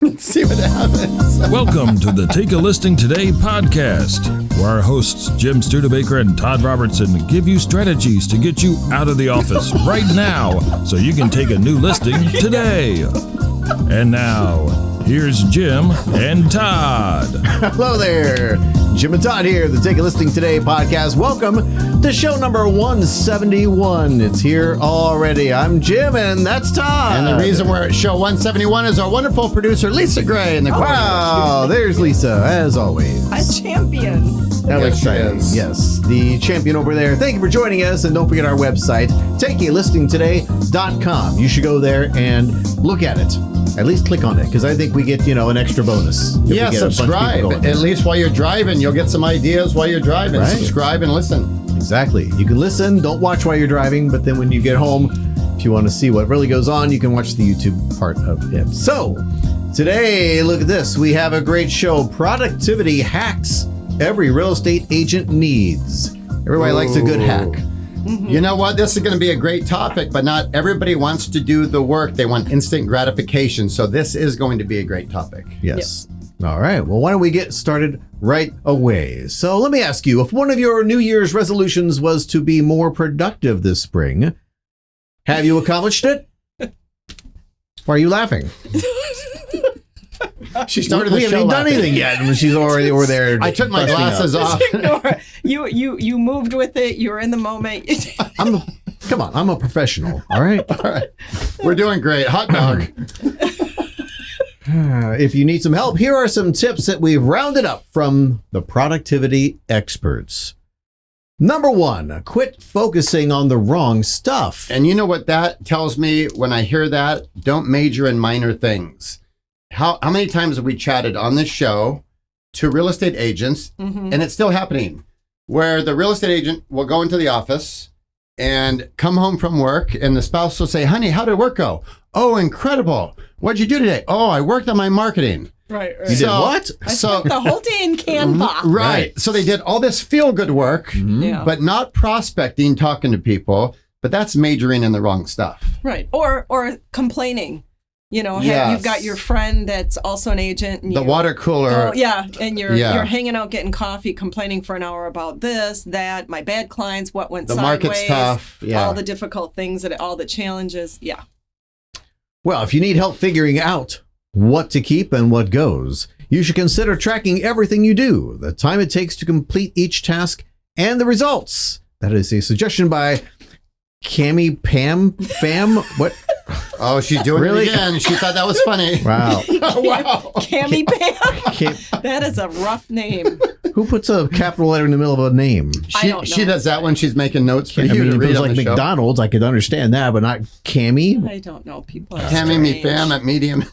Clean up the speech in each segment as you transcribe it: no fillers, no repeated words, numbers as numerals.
Let's see what happens. Welcome to the Take a Listing Today podcast, where our hosts Jim Studebaker and Todd Robertson give you strategies to get you out of the office right now so you can take a new listing today. And now, here's Jim and Todd. Hello there. Jim and Todd here, the Take a Listing Today podcast. Welcome to show number 171. It's here already. I'm Jim, and that's Todd. And the reason we're at show 171 is our wonderful producer, Lisa Gray. In the Wow, there's Lisa, as always. A champion. How Yes, she exciting. is. Yes, the champion over there. Thank you for joining us, and don't forget our website, takealistingtoday.com. You should go there and look at it. At least click on it, because I think we get, an extra bonus. if we Yeah, get a bunch of people subscribe. going. At least while you're driving, you'll get some ideas while you're driving. Right. Subscribe and listen. Exactly. You can listen, don't watch while you're driving, but then when you get home, if you want to see what really goes on, you can watch the YouTube part of it. So, today, look at this. We have a great show, Productivity Hacks Every Real Estate Agent Needs. Everybody likes a good hack. You know what? This is going to be a great topic, but not everybody wants to do the work. They want instant gratification. So this is going to be a great topic. Yes. All right. Well, why don't we get started right away? So let me ask you, if one of your New Year's resolutions was to be more productive this spring, have you accomplished it? Why are you laughing? She started We the haven't show even done laughing. anything yet, and she's already over there. I took my busting up. glasses off. Ignore. You moved with it. You were in the moment. Come on, I'm a professional. All right. All right. We're doing great. Hot dog. If you need some help, here are some tips that we've rounded up from the productivity experts. Number 1, quit focusing on the wrong stuff. And you know what that tells me when I hear that? Don't major in minor things. How many times have we chatted on this show to real estate agents, and it's still happening, where the real estate agent will go into the office and come home from work, and the spouse will say, honey, how did work go? Oh, incredible. What'd you do today? Oh, I worked on my marketing. Right. You did what? I spent the whole day in Canva. Right. So they did all this feel-good work, Yeah. but not prospecting, talking to people, but that's majoring in the wrong stuff. Right. Or complaining. Yes. You've got your friend that's also an agent. And The water cooler. and you're hanging out getting coffee, complaining for an hour about this, that, my bad clients, what went The sideways. market's tough. Yeah. All the difficult things, all the challenges. Yeah. Well, if you need help figuring out what to keep and what goes, you should consider tracking everything you do, the time it takes to complete each task, and the results. That is a suggestion by Cami Fam. What? Oh, she's doing Really? it again. She thought that was funny. Wow. Wow. Cammy Pam. Cam- That is a rough name. Who puts a capital letter in the middle of a name? I don't know. She does that when she's making notes for I you mean, to if it read was on like the show. McDonald's, I could understand that, but not Cammy. I don't know. People are Cammy me strange. fam at medium.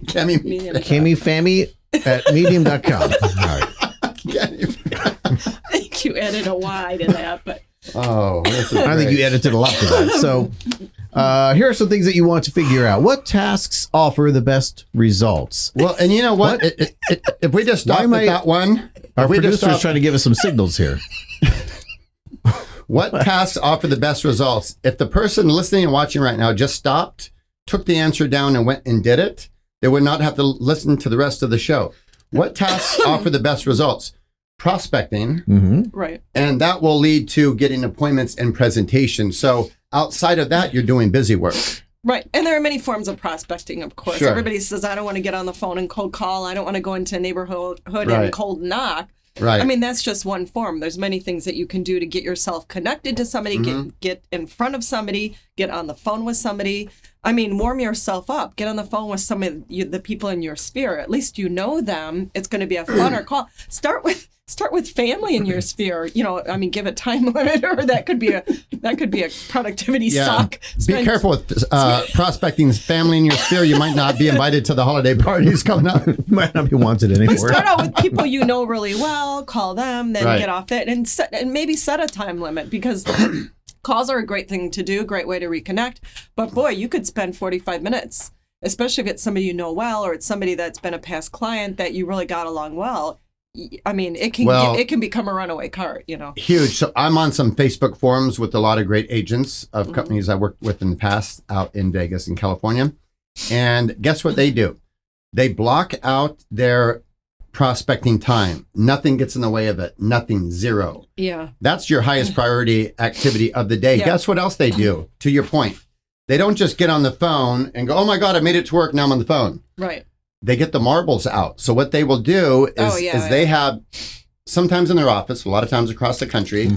Cammy me Medium. Cammy Fammy at medium.com. All right. I think you added a Y to that, but Oh, this is I think great. you edited a lot to that. So here are some things that you want to figure out. What tasks offer the best results? Well, and you know what? If we just Why stop am at I- that one, Our if we just producer's stop, trying to give us some signals here. what tasks offer the best results? If the person listening and watching right now just stopped, took the answer down and went and did it, they would not have to listen to the rest of the show. What tasks offer the best results? Prospecting, Mm-hmm. right. and that will lead to getting appointments and presentations. So outside of that, you're doing busy work. Right. And there are many forms of prospecting, of course. Sure. Everybody says, I don't want to get on the phone and cold call. I don't want to go into a neighborhood Right. and cold knock. Right. I mean, that's just one form. There's many things that you can do to get yourself connected to somebody, get in front of somebody, get on the phone with somebody. I mean, warm yourself up. Get on the phone with some of the people in your sphere. At least you know them. It's going to be a funner call. Start with family in your sphere. I mean, give it time limit, or that could be a productivity suck. Be careful with prospecting family in your sphere. You might not be invited to the holiday parties coming up. Might not be wanted anymore. Start out with people you know really well. Call them, then Right. get off it, and maybe set a time limit, because calls are a great thing to do, great way to reconnect. But boy, you could spend 45 minutes, especially if it's somebody you know well, or it's somebody that's been a past client that you really got along well. I mean, it can become a runaway cart, Huge. So I'm on some Facebook forums with a lot of great agents of companies I worked with in the past out in Vegas and California. And guess what they do? They block out their prospecting time. Nothing gets in the way of it. Nothing, zero. Yeah. That's your highest priority activity of the day. Yeah. Guess what else they do? To your point, they don't just get on the phone and go, oh my God, I made it to work. Now I'm on the phone. Right. They get the marbles out. So what they will do is they have, sometimes in their office, a lot of times across the country,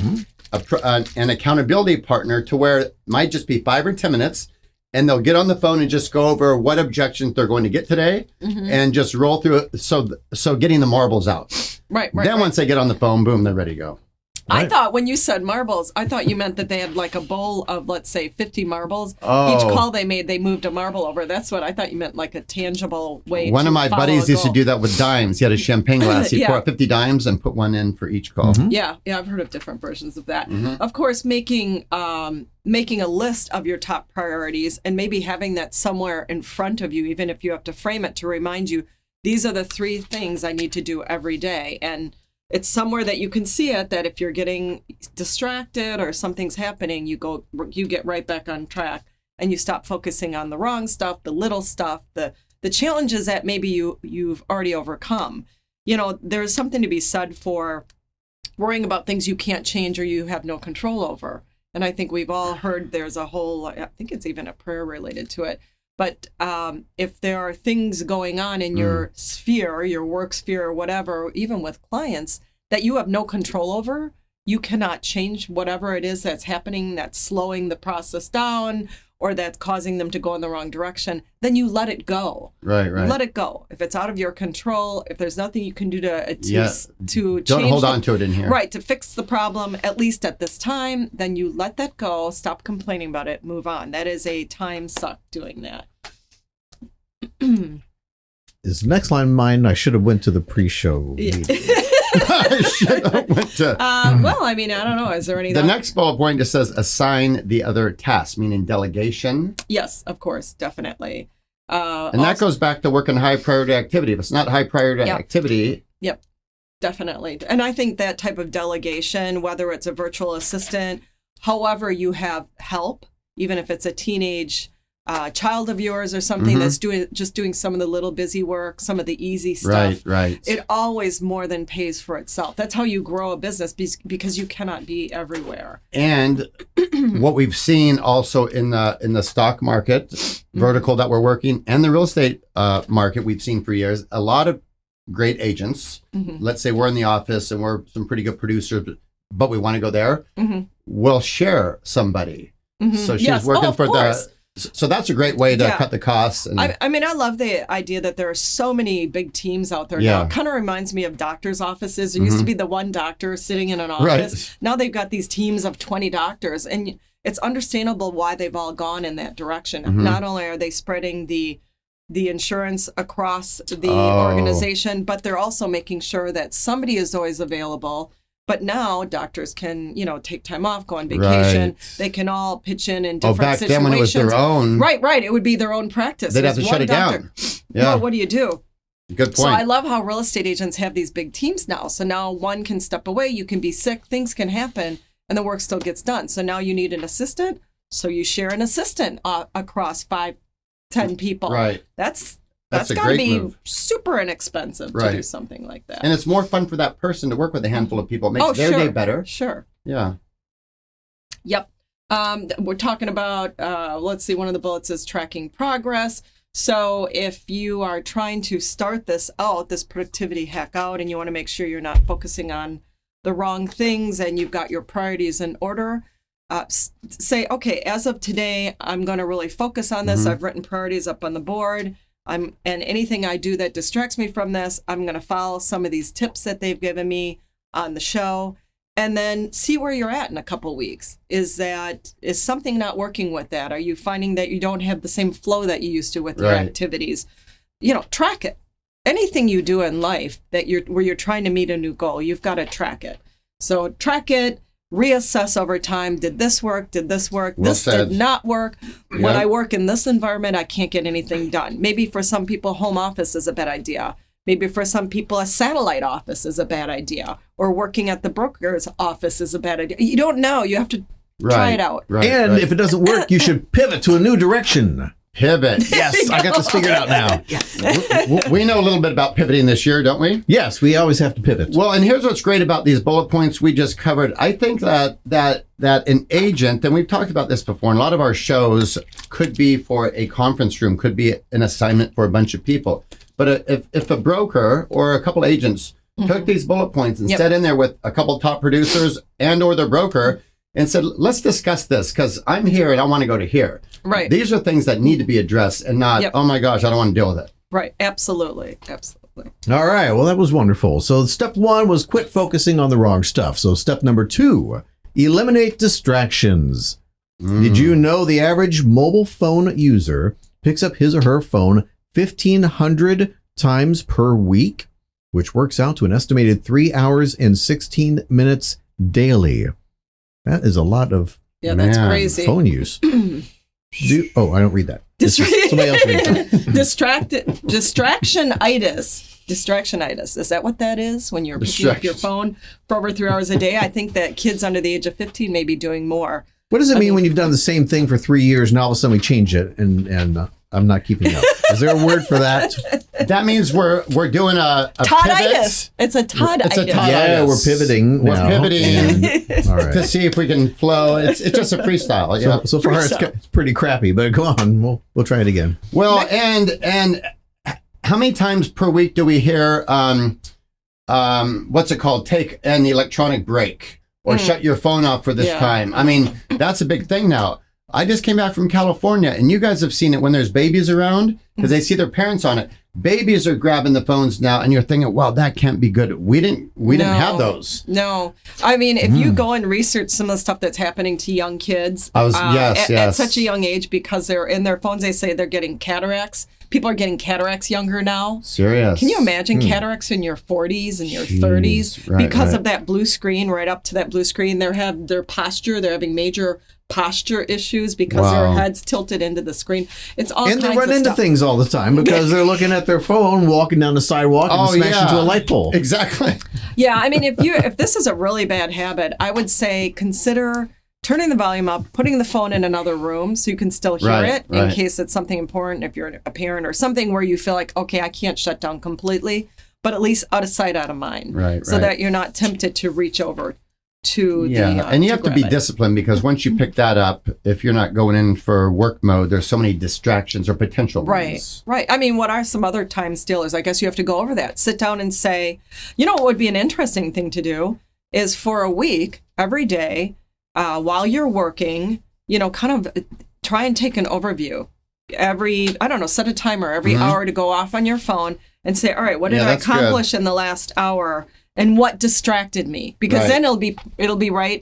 an accountability partner to where it might just be 5 or 10 minutes. And they'll get on the phone and just go over what objections they're going to get today and just roll through it. So getting the marbles out. Right. Then once they get on the phone, boom, they're ready to go. I thought when you said marbles, I thought you meant that they had like a bowl of, let's say, 50 marbles. Oh. Each call they made, they moved a marble over. That's what I thought you meant, like a tangible way. One to of my follow buddies a used to goal. do that with dimes. He had a champagne glass. He'd pour out 50 dimes and put one in for each call. Yeah, I've heard of different versions of that. Of course, making a list of your top priorities and maybe having that somewhere in front of you, even if you have to frame it to remind you, these are the 3 things I need to do every day. And it's somewhere that you can see it, that if you're getting distracted or something's happening, you get right back on track and you stop focusing on the wrong stuff, the little stuff, the challenges that maybe you've already overcome. You know, there's something to be said for worrying about things you can't change or you have no control over. And I think we've all heard there's a whole, I think it's even a prayer related to it. But if there are things going on in your sphere, your work sphere or whatever, even with clients that you have no control over, you cannot change whatever it is that's happening, that's slowing the process down or that's causing them to go in the wrong direction, then you let it go. Right. Let it go. If it's out of your control, if there's nothing you can do to Don't change hold on to it in here. Right, to fix the problem, at least at this time, then you let that go, stop complaining about it, move on. That is a time suck doing that. Is the next line mine? I should have went to the pre-show meeting. I should have went to. Well, I mean, I don't know. Is there any? The next bullet point just says assign the other task, meaning delegation. Yes, of course, definitely. And that goes back to working high priority activity. If it's not high priority activity. Yep, definitely. And I think that type of delegation, whether it's a virtual assistant, however you have help, even if it's a teenage child of yours or something that's doing some of the little busy work, some of the easy stuff. Right. It always more than pays for itself. That's how you grow a business because you cannot be everywhere. And what we've seen also in the stock market vertical that we're working and the real estate market, we've seen for years, a lot of great agents. Let's say we're in the office and we're some pretty good producers, but we want to go there. We'll share somebody. So she's working for course. So that's a great way to cut the costs. And I mean, I love the idea that there are so many big teams out there now. It kind of reminds me of doctors' offices. There used to be the one doctor sitting in an office. Right. Now they've got these teams of 20 doctors. And it's understandable why they've all gone in that direction. Not only are they spreading the insurance across the organization, but they're also making sure that somebody is always available. But now doctors can, take time off, go on vacation. Right. They can all pitch in different back situations. then when it was their own. Right. It would be their own practice. They'd have to There's shut one it doctor. down. Yeah. Well, what do you do? Good point. So I love how real estate agents have these big teams now. So now one can step away. You can be sick. Things can happen. And the work still gets done. So now you need an assistant. So you share an assistant across 5, 10 people. Right. That's a got to great be move. super inexpensive to do something like that. And it's more fun for that person to work with a handful of people. It makes their day better. Sure. Yeah. Yep. We're talking about, let's see, one of the bullets is tracking progress. So if you are trying to start this productivity hack out, and you want to make sure you're not focusing on the wrong things and you've got your priorities in order, say, okay, as of today, I'm going to really focus on this. I've written priorities up on the board. And anything I do that distracts me from this, I'm going to follow some of these tips that they've given me on the show, and then see where you're at in a couple weeks. Is something not working with that? Are you finding that you don't have the same flow that you used to with your activities? Track it. Anything you do in life where you're trying to meet a new goal, you've got to track it. So track it. Reassess over time. Did this work? Did this work? This did not work. When I work in this environment, I can't get anything done. Maybe for some people, home office is a bad idea. Maybe for some people, a satellite office is a bad idea. Or working at the broker's office is a bad idea. You don't know. You have to try it out. And if it doesn't work, you should pivot to a new direction. Pivot. Yes, I got this figured out now. We know a little bit about pivoting this year, don't we? Yes, we always have to pivot. Well, and here's what's great about these bullet points we just covered. I think that an agent, and we've talked about this before, and a lot of our shows could be for a conference room, could be an assignment for a bunch of people. But if a broker or a couple agents took these bullet points and sat in there with a couple top producers and or the broker and said, let's discuss this because I'm here and I want to go to here. Right. These are things that need to be addressed and not, oh my gosh, I don't want to deal with it. Right. Absolutely. Absolutely. All right. Well, that was wonderful. So step 1 was quit focusing on the wrong stuff. So step number 2, eliminate distractions. Did you know the average mobile phone user picks up his or her phone 1,500 times per week, which works out to an estimated 3 hours and 16 minutes daily? That is a lot of that's crazy. phone use. I don't read that. Somebody else reads that. Distractionitis. Is that what that is when you're picking up your phone for over 3 hours a day? I think that kids under the age of 15 may be doing more. What does it mean when you've done the same thing for 3 years and all of a sudden we change it and I'm not keeping up? Is there a word for that? That means we're doing a Todditis. It's a Todditis. It's a Todditis. Yeah, we're pivoting now. We're pivoting all right. to see if we can flow. It's just a freestyle. Yeah. So far it's pretty crappy, but go on. We'll try it again. Well, and how many times per week do we hear what's it called? Take an electronic break or shut your phone off for this time. I mean, that's a big thing now. I just came back from California, and you guys have seen it when there's babies around because they see their parents on it. Babies are grabbing the phones now, and you're thinking, "Well, that can't be good." We didn't have those. No, I mean, if you go and research some of the stuff that's happening to young kids, at such a young age because they're in their phones, they say they're getting cataracts. People are getting cataracts younger now. Serious? Can you imagine cataracts in your 40s and your 30s because of that blue screen? Right up to that blue screen, they're having major posture issues because their heads tilted into the screen. It's all and kinds they run of into stuff. things all the time because they're looking at their phone, walking down the sidewalk, and smash into a light pole. Exactly. Yeah, I mean, if this is a really bad habit, I would say consider turning the volume up, putting the phone in another room so you can still hear it in case it's something important, if you're a parent or something where you feel like, okay, I can't shut down completely, but at least out of sight, out of mind. So that you're not tempted to reach over to the and you have to be disciplined because once you pick that up, if you're not going in for work mode, there's so many distractions or potential ones. Right. I mean, what are some other time stealers? I guess you have to go over that. Sit down and say, what would be an interesting thing to do is for a week, every day, while you're working, kind of try and take an overview. Set a timer every hour to go off on your phone and say, all right, what did I accomplish in the last hour? And what distracted me? Because then it'll be right,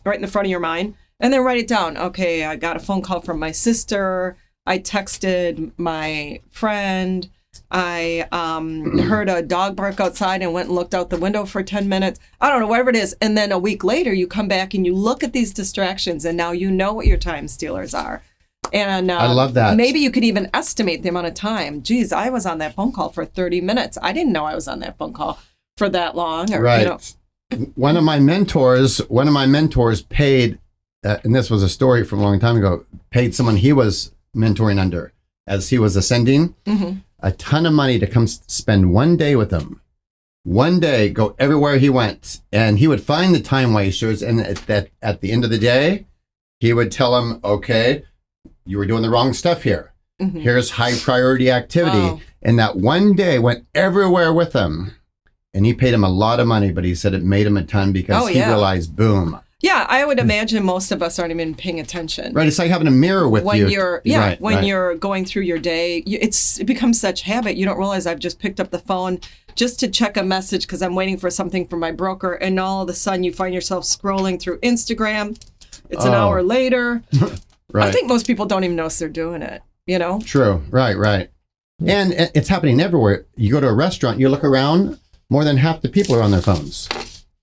right in the front of your mind. And then write it down. Okay, I got a phone call from my sister. I texted my friend. I heard a dog bark outside and went and looked out the window for 10 minutes. I don't know, whatever it is. And then a week later, you come back and you look at these distractions, and now you know what your time stealers are. And I love that. Maybe you could even estimate the amount of time. Geez, I was on that phone call for 30 minutes. I didn't know I was on that phone call for that long. Or, One of my mentors paid, and this was a story from a long time ago, paid someone he was mentoring under as he was ascending a ton of money to come spend one day with him. One day, go everywhere he went, and he would find the time wasters. And at the end of the day, he would tell him, "Okay, you were doing the wrong stuff here. Here's high priority activity." Oh. And that one day went everywhere with him. And he paid him a lot of money, but he said it made him a ton because he realized, boom. Yeah, I would imagine most of us aren't even paying attention. Right, it's like having a mirror with when you. You're going through your day, it becomes such habit. You don't realize I've just picked up the phone just to check a message because I'm waiting for something from my broker, and all of a sudden you find yourself scrolling through Instagram. It's an hour later. I think most people don't even notice they're doing it, True, right. And it's happening everywhere. You go to a restaurant, you look around, more than half the people are on their phones.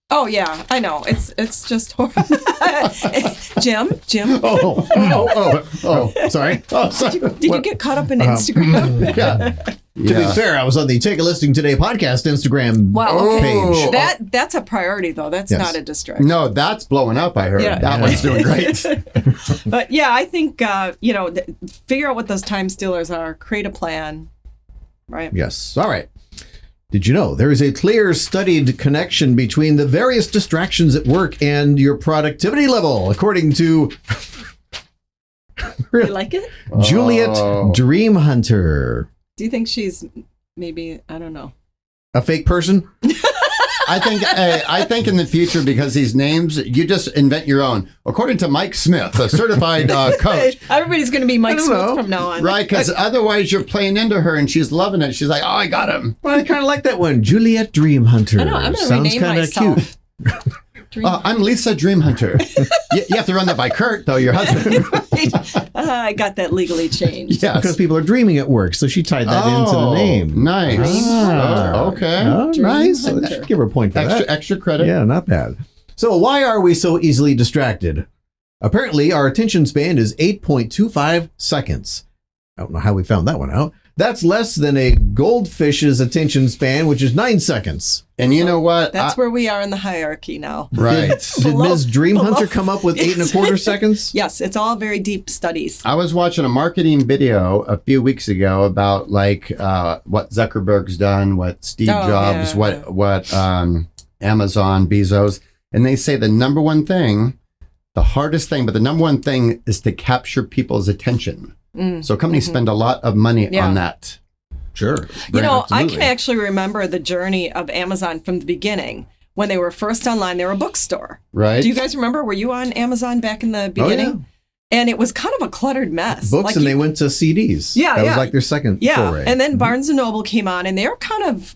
Oh yeah, I know. It's just horrible. Jim. Sorry. Oh, sorry. Did you get caught up in Instagram? Yeah. To be fair, I was on the Take a Listing Today podcast Instagram page. That's a priority though. That's Yes. not a distraction. No, that's blowing up, I heard. Yeah. That one's doing great. But yeah, I think figure out what those time stealers are. Create a plan. Right. Yes. All right. Did you know there is a clear studied connection between the various distractions at work and your productivity level, according to You like it? Juliet Dreamhunter. Do you think she's maybe, I don't know. A fake person? I think in the future, because these names, you just invent your own. According to Mike Smith, a certified coach. Everybody's going to be Mike Smith from now on. Right, because otherwise you're playing into her and she's loving it. She's like, oh, I got him. Well, I kind of like that one. Juliet Dreamhunter. I know, I'm going to Sounds rename kind of myself. cute. I'm Lisa Dreamhunter. You have to run that by Kurt, though, your husband. I got that legally changed. Yes. Because people are dreaming at work, so she tied that into the name. Nice. Ah. Okay. Oh, nice. Dreamhunter. Give her a point for that. Extra credit. Yeah, not bad. So why are we so easily distracted? Apparently, our attention span is 8.25 seconds. I don't know how we found that one out. That's less than a goldfish's attention span, which is 9 seconds. And you know what? That's where we are in the hierarchy now. Right. Did Ms. Dreamhunter come up with 8.25 seconds? Yes, it's all very deep studies. I was watching a marketing video a few weeks ago about what Zuckerberg's done, what Steve Jobs, yeah. what Amazon, Bezos, and they say the number one thing, the hardest thing, but the number one thing is to capture people's attention. So companies spend a lot of money on that. Sure. I can actually remember the journey of Amazon from the beginning. When they were first online, they were a bookstore. Right. Do you guys remember? Were you on Amazon back in the beginning? Oh, yeah. And it was kind of a cluttered mess. Books, and they went to CDs. Yeah, that was like their second foray. And then Barnes & Noble came on, and they were kind of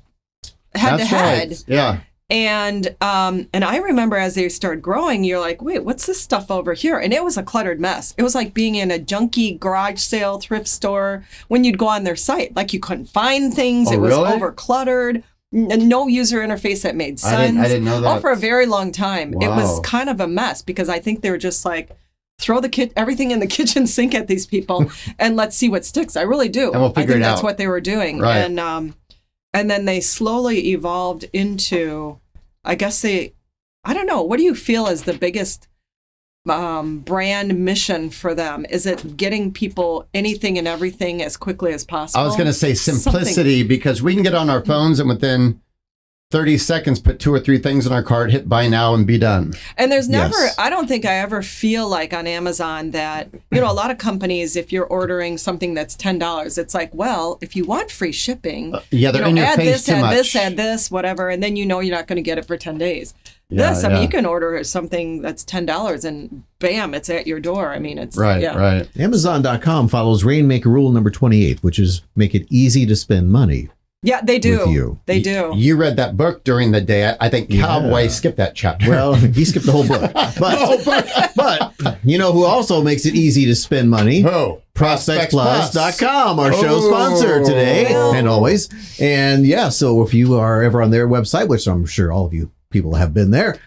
head to head. Right. Yeah. And I remember as they started growing, you're like, wait, what's this stuff over here? And it was a cluttered mess. It was like being in a junky garage sale thrift store when you'd go on their site. Like you couldn't find things. Oh, it was really? over cluttered. No user interface that made sense. I didn't know that. Oh, for a very long time. Wow. It was kind of a mess because I think they were just like, throw everything in the kitchen sink at these people and let's see what sticks. I really do. And we'll figure I think it that's out. what they were doing. Right. And then they slowly evolved into, I guess I don't know, what do you feel is the biggest brand mission for them? Is it getting people anything and everything as quickly as possible? I was going to say simplicity because we can get on our phones and within 30 seconds put 2 or 3 things in our cart, hit buy now and be done. And there's never, Yes. I don't think I ever feel like on Amazon that, a lot of companies, if you're ordering something that's $10, it's like, well, if you want free shipping, They're in your add face this, too add much. this, add this, whatever, and then you're not going to get it for 10 days. Yeah, I mean, you can order something that's $10 and bam, it's at your door. I mean, it's Right. Amazon.com follows Rainmaker rule number 28, which is make it easy to spend money. Yeah, they do. With you. They do. You read that book during the day. I think Cowboy skipped that chapter. Well, he skipped the whole book. But you know who also makes it easy to spend money? Oh, ProspectsPLUS.com, our show sponsor today Oh. and always. And yeah, so if you are ever on their website, which I'm sure all of you people have been there,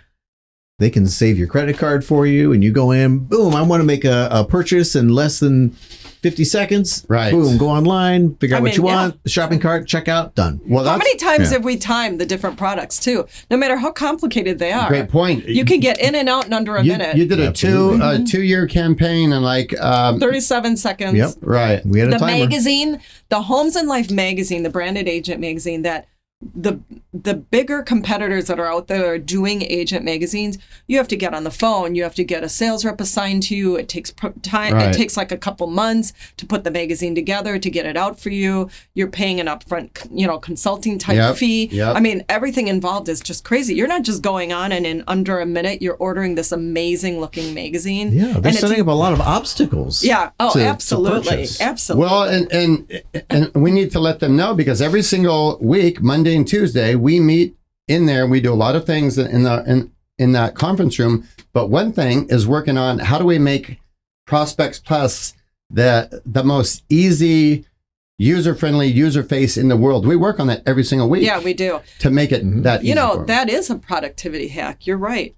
they can save your credit card for you. And you go in, boom, I want to make a purchase in less than 50 seconds. Right. Boom, go online, figure out what you yeah. want, shopping cart, checkout, done. Well, How that's many times yeah. have we timed the different products too? No matter how complicated they are. great point. You can get in and out in under a minute. You did a Absolutely. 2-year campaign and 37 seconds. Yep. right. We had a The timer. magazine, the Homes and Life magazine, the branded agent magazine, that the bigger competitors that are out there are doing agent magazines, you have to get on the phone, you have to get a sales rep assigned to you. It takes time. Right. It takes like a couple months to put the magazine together, to get it out for you. You're paying an upfront, consulting type fee. Yep. I mean, everything involved is just crazy. You're not just going on and in under a minute you're ordering this amazing looking magazine. Yeah, they're And setting up a lot of obstacles. Yeah. Oh, to absolutely. purchase. Absolutely. Well, and we need to let them know because every single week, Monday and Tuesday, we meet in there and we do a lot of things in that conference room. But one thing is working on how do we make Prospects Plus the most easy user-friendly user face in the world. We work on that every single week. Yeah, we do. To make it that easy. You know, for 'em. that is a productivity hack. You're right.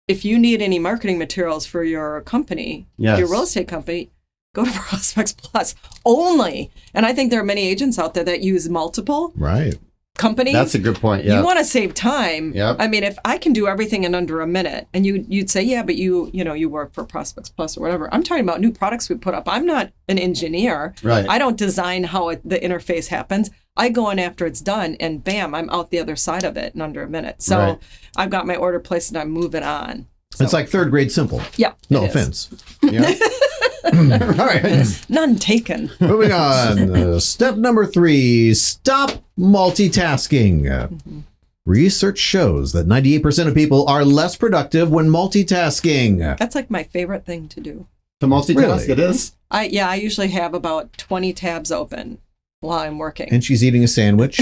If you need any marketing materials for your company, Yes. your real estate company, go to Prospects Plus only. And I think there are many agents out there that use multiple Right. companies. That's a good point. Yeah. You want to save time. Yep. I mean, if I can do everything in under a minute, and you'd say, yeah, but you work for Prospects Plus or whatever. I'm talking about new products we put up. I'm not an engineer. Right. I don't design how the interface happens. I go in after it's done, and bam, I'm out the other side of it in under a minute. So Right. I've got my order placed, and I'm moving on. So, It's like third grade simple. yeah. No it is. offense. Yeah. All right. None taken. Moving on. Step number 3, stop multitasking. Research shows that 98% of people are less productive when multitasking. That's like my favorite thing to do. To multitask, Really? it is. I usually have about 20 tabs open while I'm working. And she's eating a sandwich.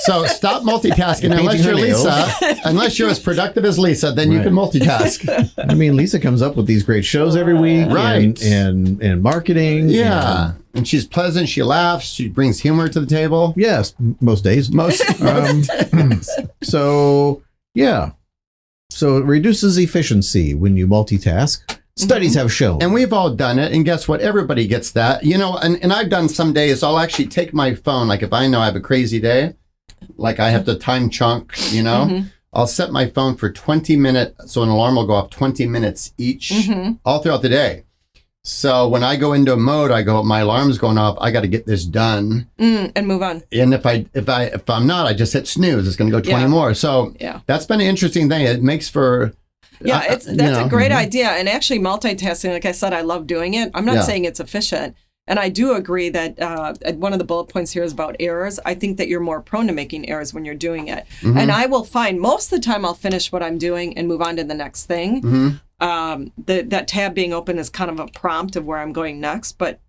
So stop multitasking Painting unless you're her nails. Lisa. Unless you're as productive as Lisa, then you Right. can multitask. I mean, Lisa comes up with these great shows every week. Right. And marketing. Yeah. And she's pleasant. She laughs. She brings humor to the table. Yes, most days. Most. So, yeah. So it reduces efficiency when you multitask. Studies have shown. And we've all done it. And guess what? Everybody gets that. You know, and I've done some days, I'll actually take my phone. Like if I know I have a crazy day, like I have to time chunk, you know, I'll set my phone for 20 minutes. So an alarm will go off 20 minutes each all throughout the day. So when I go into a mode, I go, my alarm's going off. I got to get this done. And move on. And if I'm not, I just hit snooze. It's going to go 20 Yeah. more. So Yeah. that's been an interesting thing. It makes for Yeah, that's you know, a great idea. And actually, multitasking, like I said, I love doing it. I'm not Yeah. saying it's efficient. And I do agree that one of the bullet points here is about errors. I think that you're more prone to making errors when you're doing it. And I will find most of the time I'll finish what I'm doing and move on to the next thing. That tab being open is kind of a prompt of where I'm going next. But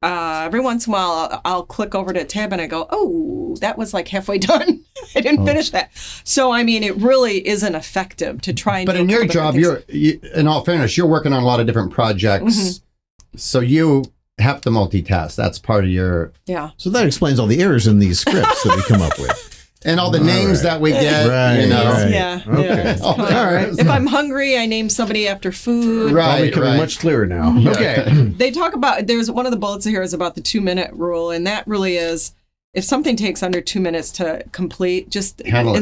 every once in a while, I'll click over to a tab and I go, oh, that was like halfway done. I didn't finish that. So, I mean, it really isn't effective to try and But do in a your couple job, different things. in all fairness, you're working on a lot of different projects. So you have to multitask. That's part of your, Yeah. So that explains all the errors in these scripts that we come up with. and all the names that we get, Right, you know. right. Yeah. Okay. Yeah. All right. If I'm hungry, I name somebody after food. All Right, becoming right. much clearer now. Okay. They talk about, there's one of the bullets here is about the 2-minute rule. And that really is, if something takes under 2 minutes to complete, just Handle it.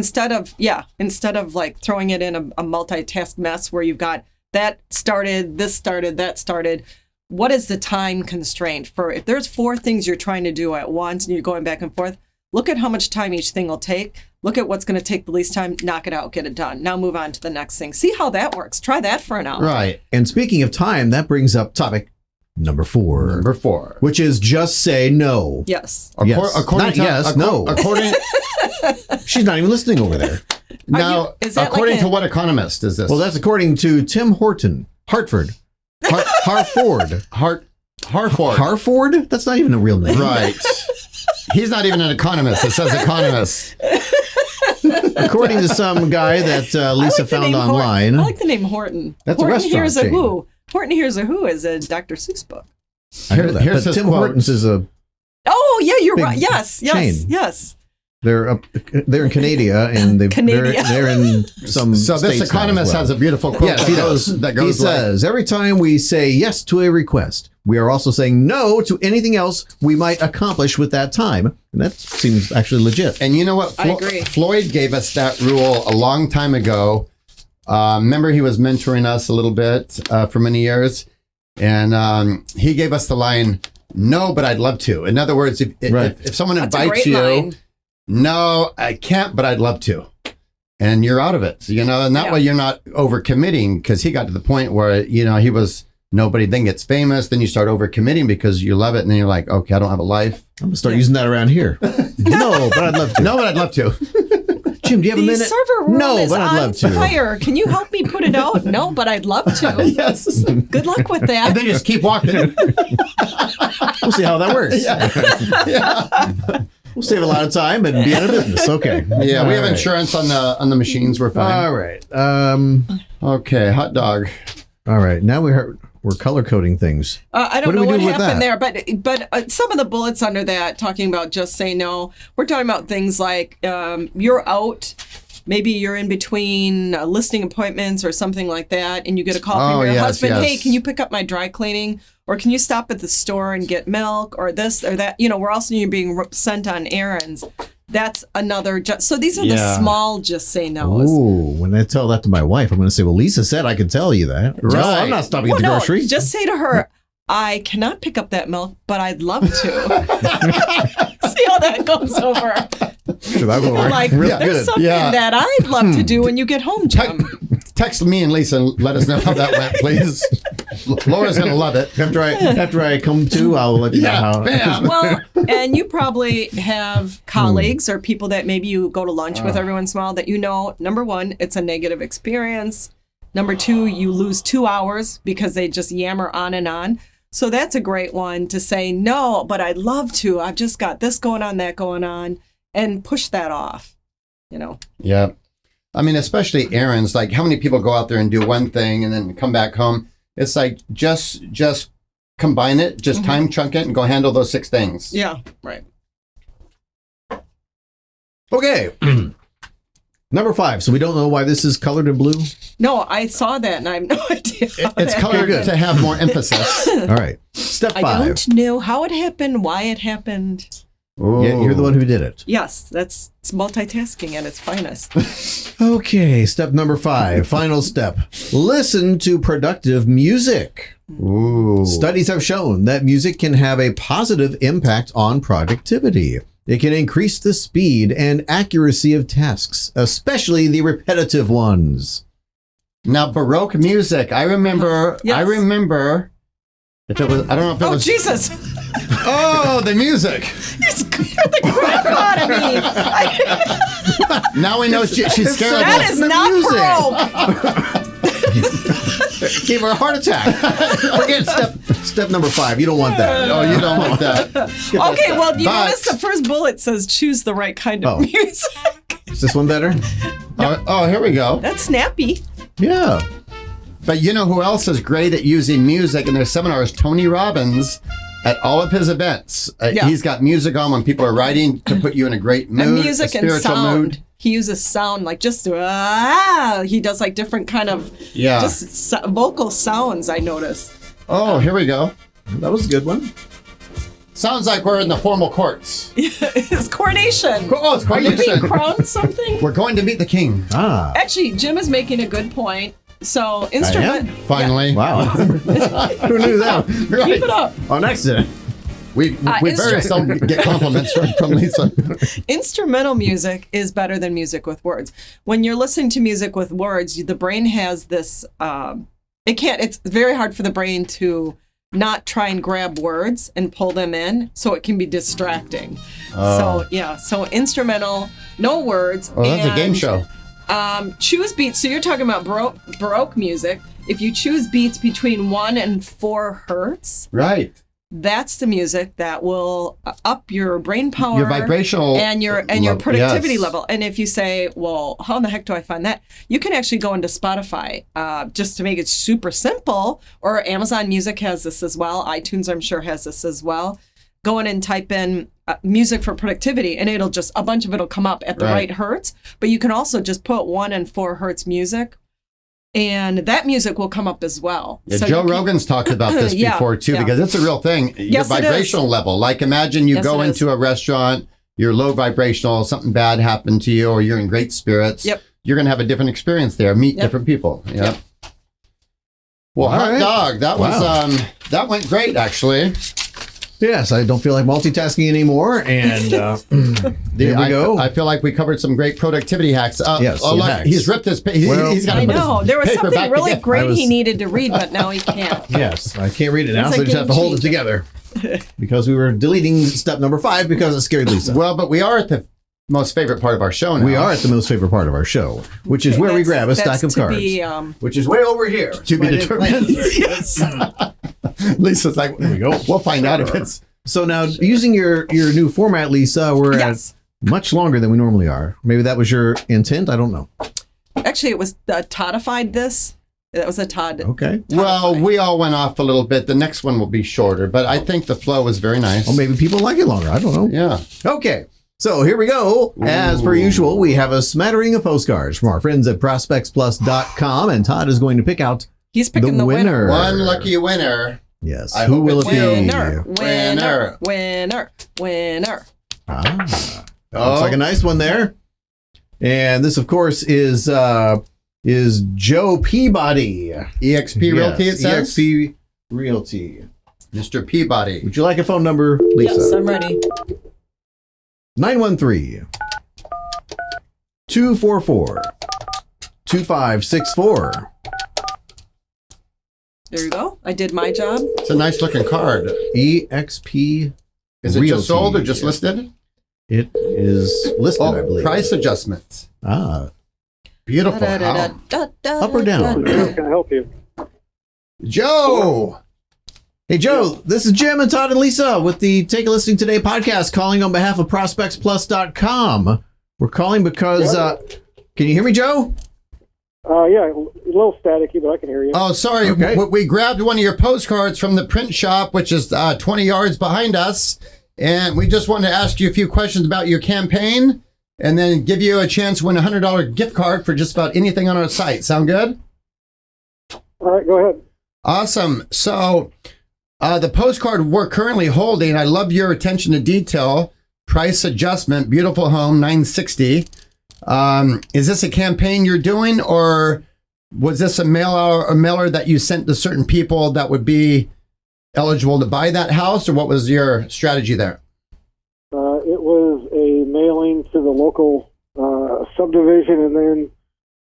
instead of like throwing it in a multitask mess where you've got that started, this started, that started. What is the time constraint for if there's 4 things you're trying to do at once and you're going back and forth? Look at how much time each thing will take. Look at what's going to take the least time. Knock it out. Get it done. Now move on to the next thing. See how that works. Try that for an hour. Right. And speaking of time, that brings up topic number 4, Number 4. which is just say no. Yes. Yes. Not yes, no. According She's not even listening over there. now, is that according like a- to what economist is this? Well, that's according to Tim Horton, Hartford. Harford. Harford. Harford? That's not even a real name. Right. He's not even an economist. It says economist. According to some guy that I Lisa like the found name online. I like the name Horton. That's a Horton restaurant Hears a chain. Who. Horton Hears a Who is a Dr. Seuss book. I know that. Here's But his Tim quote. Hortons is a Oh, yeah, you're Big right. Yes, chain. yes. they're in Canada and Canada. they're in some So this states now economist as well. has a beautiful quote Yes, he does. that He goes like, says, every time we say yes to a request, we are also saying no to anything else we might accomplish with that time. And that seems actually legit. and you know what? I agree. Floyd gave us that rule a long time ago. Remember, he was mentoring us a little bit for many years. And he gave us the line, no, but I'd love to. In other words, if someone That's a invites great you, line. no, I can't, but I'd love to. And you're out of it, you know, and that Yeah. way you're not overcommitting, because he got to the point where, you know, he was nobody, then gets famous, then you start overcommitting because you love it, and then you're like, okay, I don't have a life. I'm going to start using that around here. No, but I'd love to. No, but I'd love to. Jim, do you have a The minute? server room No, is but I'd on love to. fire. Can you help me put it out? No, but I'd love to. Yes. Good luck with that. And then just keep walking. We'll see how that works. We'll save a lot of time and be out of business. Okay. Yeah, we have All right. insurance on the machines. We're fine. All right. Okay, hot dog. All right. Now we heard. We're color coding things. I What don't do know we what do with happened that? there, but some of the bullets under that talking about just say no. We're talking about things like you're out. Maybe you're in between listing appointments or something like that, and you get a call from your husband. yes. Hey, can you pick up my dry cleaning? Or can you stop at the store and get milk or this or that? You know, we're also being sent on errands. That's another. So these are the small just say no's. Ooh, when I tell that to my wife, I'm going to say, well, Lisa said I could tell you that. No, I'm not stopping at the grocery. Just say to her, I cannot pick up that milk, but I'd love to. See how that goes over. Sure, that'll go over Like, real there's good. something that I'd love to do when you get home, Jim. Text me and Lisa and let us know how that went, please. Laura's going to love it. After I come to, I'll let you know how. Bam. Well, and you probably have colleagues or people that maybe you go to lunch with every once in a while that you know, number one, it's a negative experience. Number two, you lose 2 hours because they just yammer on and on. So that's a great one to say, no, but I'd love to. I've just got this going on, that going on, and push that off, you know. Yeah. I mean, especially errands. Like, how many people go out there and do one thing and then come back home? It's like, just combine it, just time chunk it and go handle those 6 things. Yeah, right. Okay. Number 5. So we don't know why this is colored in blue. No, I saw that and I have no idea. It's colored to have more emphasis. All right. Step 5. I don't know how it happened, why it happened. Yeah, you're the one who did it. Yes, it's multitasking at its finest. Okay. Step number 5. Final step. Listen to productive music. Ooh. Studies have shown that music can have a positive impact on productivity. It can increase the speed and accuracy of tasks, especially the repetitive ones. Now, Baroque music. I remember. Yes. I remember. If it was, I don't know if it Oh, was. Jesus! Oh, the music. He's the crap out of me. Now we know she's scared of That us. is not music. Gave her a heart attack. Forget step number 5. You don't want that. Oh, you don't want that. Okay, well, you But- notice the first bullet says choose the right kind of music. Is this one better? Oh, here we go. That's snappy. Yeah. But you know who else is great at using music in their seminars? Tony Robbins. At all of his events, he's got music on when people are writing to put you in a great mood, And music a spiritual and sound. mood. He uses sound like just he does like different kind of vocal sounds. I notice. Oh, here we go. That was a good one. Sounds like we're in the formal courts. It's coronation. Oh, it's Are you being coronation. crowned something? We're going to meet the king. Ah. Actually, Jim is making a good point. So instrument. Finally. Wow. Who knew that? Right. Keep it up. On accident. We very seldom get compliments from Lisa. Instrumental music is better than music with words. When you're listening to music with words, the brain has this. It's very hard for the brain to not try and grab words and pull them in, so it can be distracting. So instrumental, no words. Oh, that's a game show. Choose beats. So you're talking about Baroque music. If you choose beats between 1 and 4 hertz, Right. that's the music that will up your brain power, Your vibrational and your level, productivity yes. level. And if you say, well, how in the heck do I find that? You can actually go into Spotify just to make it super simple, or Amazon Music has this as well. iTunes, I'm sure, has this as well. Go in and type in music for productivity, and a bunch of it'll come up at the right hertz. But you can also just put 1 and 4 hertz music, and that music will come up as well. Yeah, So Joe Rogan's talked about this before too, because it's a real thing. Your Yes, it is. vibrational level. Like, imagine you go it is. into a restaurant, you're low vibrational, something bad happened to you, or you're in great spirits. Yep. You're going to have a different experience there. Meet different people. Yep. Well, All hot right. dog. That was that went great, actually. Yes, I don't feel like multitasking anymore. And there we go. I feel like we covered some great productivity hacks. Yes, look, hacks. he's ripped his. He's got I know. There was paper something back really together. great I was- he needed to read, but now he can't. Yes, I can't read it now, It's so a I just have to game hold it together. Because we were deleting step number 5 because it scared Lisa. Well, but we are at the most favorite part of our show now. We are at the most favorite part of our show, which is where we grab a stack of cards. Which is way over here. To be determined. Yes. Lisa's like, There we go. we'll find out if it's. So now, using your new format, Lisa, we're Yes. at much longer than we normally are. Maybe that was your intent. I don't know. Actually, it was Todified this. That was a Todd. Okay. Well, we all went off a little bit. The next one will be shorter, but I think the flow was very nice. Well, maybe people like it longer. I don't know. Yeah. Okay. So here we go. As per usual, we have a smattering of postcards from our friends at ProspectsPLUS.com, and Todd is going to pick out He's picking the winner. One lucky winner. Yes. I Who hope will it's it be? Winner. Ah. Oh. Looks like a nice one there. And this, of course, is Joe Peabody. EXP Realty, it says? EXP Realty. Mr. Peabody. Would you like a phone number, Lisa? Yes, I'm ready. 913-244-2564. There you go. I did my job. It's a nice looking card. EXP Is it Realty. just sold or just listed? It is listed, I believe. Price adjustments. Ah. Beautiful house. Up or down? How can I help you? Joe! Hey, Joe, this is Jim and Todd and Lisa with the Take a Listing Today podcast calling on behalf of ProspectsPLUS.com. We're calling because, can you hear me, Joe? Yeah, a little staticky, but I can hear you. Oh, sorry. Okay. We grabbed one of your postcards from the print shop, which is 20 yards behind us. And we just wanted to ask you a few questions about your campaign and then give you a chance to win a $100 gift card for just about anything on our site. Sound good? All right, go ahead. Awesome. So the postcard we're currently holding, I love your attention to detail. Price adjustment, beautiful home, $960. Is this a campaign you're doing, or was this a mailer that you sent to certain people that would be eligible to buy that house, or what was your strategy there? It was a mailing to the local subdivision, and then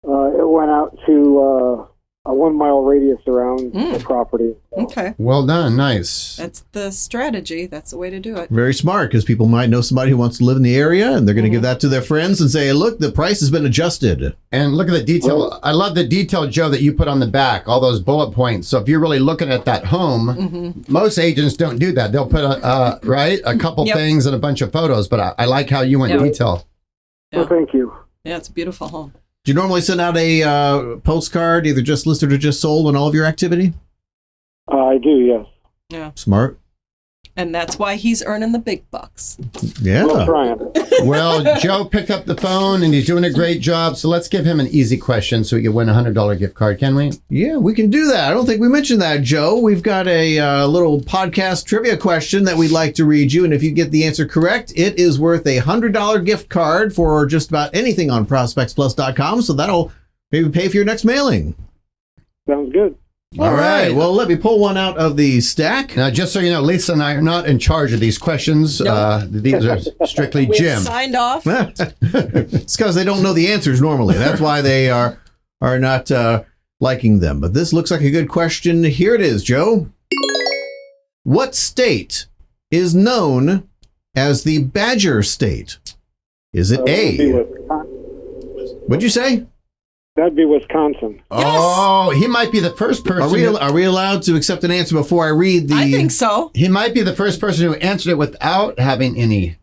it went out to a 1 mile radius around the property. Okay. Well done. Nice. That's the strategy. That's the way to do it. Very smart, because people might know somebody who wants to live in the area, and they're going to give that to their friends and say, look, the price has been adjusted. And look at the detail. I love the detail, Joe, that you put on the back, all those bullet points. So if you're really looking at that home, most agents don't do that. They'll put a couple things and a bunch of photos, but I like how you went detail. Yeah. Well, thank you. Yeah, it's a beautiful home. Do you normally send out a postcard, either just listed or just sold, on all of your activity? I do, yes. Yeah. Smart. And that's why he's earning the big bucks. Yeah. I'm trying. Well, Joe picked up the phone and he's doing a great job. So let's give him an easy question so he can win a $100 gift card, can we? Yeah, we can do that. I don't think we mentioned that, Joe. We've got a little podcast trivia question that we'd like to read you. And if you get the answer correct, it is worth a $100 gift card for just about anything on ProspectsPLUS.com. So that'll maybe pay for your next mailing. Sounds good. All right. Well, let me pull one out of the stack. Now, just so you know, Lisa and I are not in charge of these questions. These are strictly We Jim. signed off. It's because they don't know the answers normally. That's why they are not liking them. But this looks like a good question. Here it is, Joe. What state is known as the Badger State? Is it A? What'd you say? That'd be Wisconsin. Oh, he might be the first person. Are we allowed to accept an answer before I read the... I think so. He might be the first person who answered it without having any.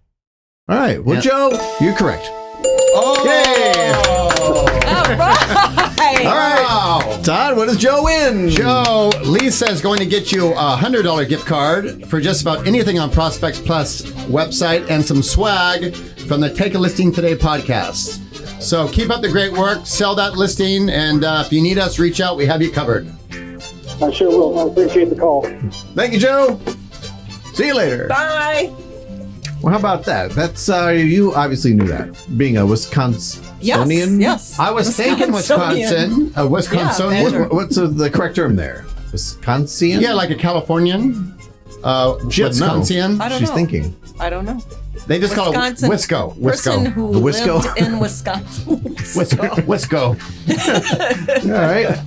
All right. Well, Yeah. Joe, you're correct. Oh! Yay! All right. All right. Todd, what does Joe win? Joe, Lisa is going to get you a $100 gift card for just about anything on Prospects Plus website and some swag from the Take a Listing Today podcast. So keep up the great work, sell that listing, and if you need us, reach out. We have you covered. I sure will. I appreciate the call. Thank you, Joe. See you later. Bye. Well, how about that? That's you obviously knew that, being a Wisconsinian. Yes. I was thinking Wisconsin. Wisconsin. Yeah, Badger. What's the correct term there? Wisconsin? Yeah, like a Californian. Wisconsin. I don't She's know. thinking. I don't know. They just Wisconsin. call it Wisco. Person Wisco. who The Wisco? lived in Wisconsin. Wisco. All right.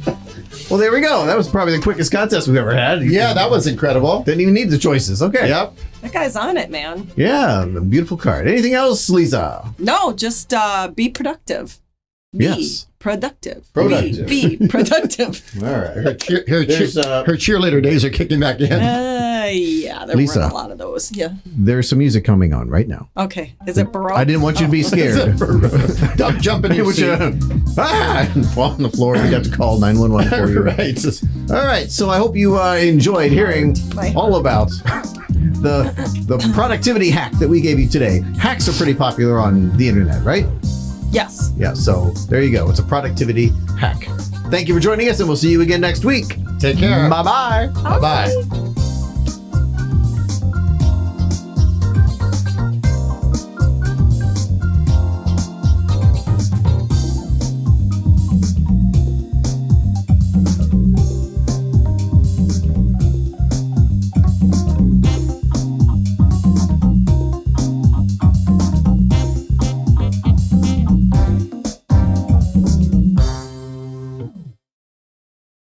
Well, there we go. That was probably the quickest contest we've ever had. Yeah, that was incredible. Didn't even need the choices. Okay. Yep. That guy's on it, man. Yeah, a beautiful card. Anything else, Lisa? No, just be productive. Be Yes. productive. Productive. Be productive. All right. Her There's, cheerleader days are kicking back in. Yeah, there Lisa. weren't a lot of those. Yeah. There's some music coming on right now. Okay. Is it Baroque? I didn't want you to be scared. Don't jump in your seat. And fall on the floor. We got to call 911 for you. Right. All right. So I hope you enjoyed hearing all about the productivity hack that we gave you today. Hacks are pretty popular on the internet, right? Yes. Yeah. So there you go. It's a productivity hack. Thank you for joining us, and we'll see you again next week. Take care. Bye-bye. Bye-bye.